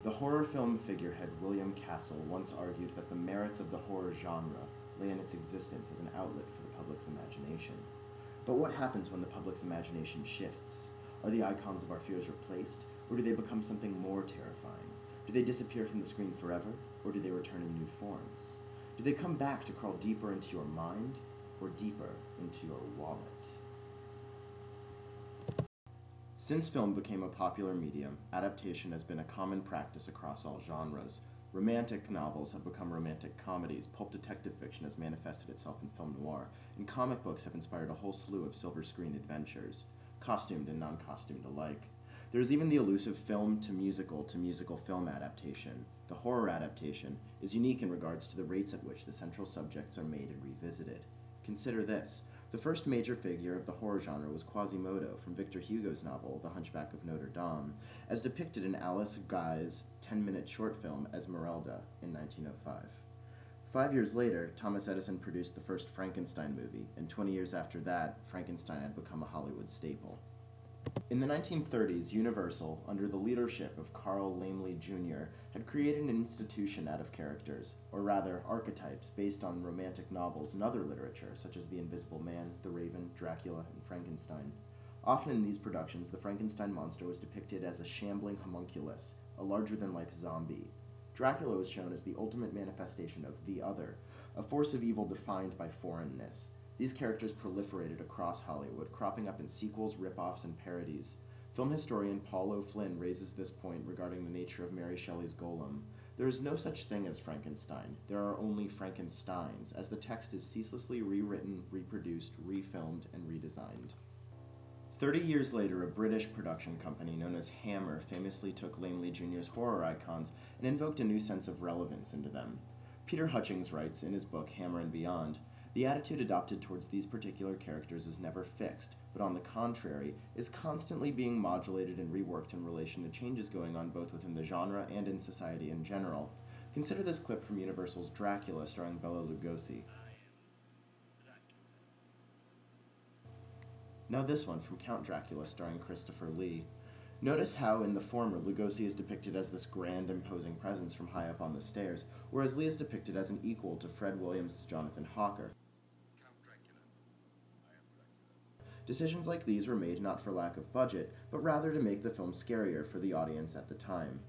The horror film figurehead William Castle once argued that the merits of the horror genre lay in its existence as an outlet for the public's imagination. But what happens when the public's imagination shifts? Are the icons of our fears replaced, or do they become something more terrifying? Do they disappear from the screen forever, or do they return in new forms? Do they come back to crawl deeper into your mind, or deeper into your wallet? Since film became a popular medium, adaptation has been a common practice across all genres. Romantic novels have become romantic comedies, pulp detective fiction has manifested itself in film noir, and comic books have inspired a whole slew of silver screen adventures, costumed and non-costumed alike. There's even the elusive film-to-musical film adaptation. The horror adaptation is unique in regards to the rates at which the central subjects are made and revisited. Consider this. The first major figure of the horror genre was Quasimodo from Victor Hugo's novel, The Hunchback of Notre Dame, as depicted in Alice Guy's 10-minute short film Esmeralda in 1905. 5 years later, Thomas Edison produced the first Frankenstein movie, and 20 years after that, Frankenstein had become a Hollywood staple. In the 1930s, Universal, under the leadership of Carl Laemmle Jr., had created an institution out of characters, or rather, archetypes, based on romantic novels and other literature, such as The Invisible Man, The Raven, Dracula, and Frankenstein. Often in these productions, the Frankenstein monster was depicted as a shambling homunculus, a larger-than-life zombie. Dracula was shown as the ultimate manifestation of the other, a force of evil defined by foreignness. These characters proliferated across Hollywood, cropping up in sequels, rip-offs, and parodies. Film historian Paul O'Flynn raises this point regarding the nature of Mary Shelley's Golem. There is no such thing as Frankenstein. There are only Frankensteins, as the text is ceaselessly rewritten, reproduced, refilmed, and redesigned. 30 years later, a British production company known as Hammer famously took Laemmle Jr.'s horror icons and invoked a new sense of relevance into them. Peter Hutchings writes in his book Hammer and Beyond, "The attitude adopted towards these particular characters is never fixed, but on the contrary, is constantly being modulated and reworked in relation to changes going on both within the genre and in society in general." Consider this clip from Universal's Dracula starring Bela Lugosi. Now this one from Count Dracula starring Christopher Lee. Notice how in the former, Lugosi is depicted as this grand, imposing presence from high up on the stairs, whereas Lee is depicted as an equal to Fred Williams' Jonathan Hawker. Decisions like these were made not for lack of budget, but rather to make the film scarier for the audience at the time.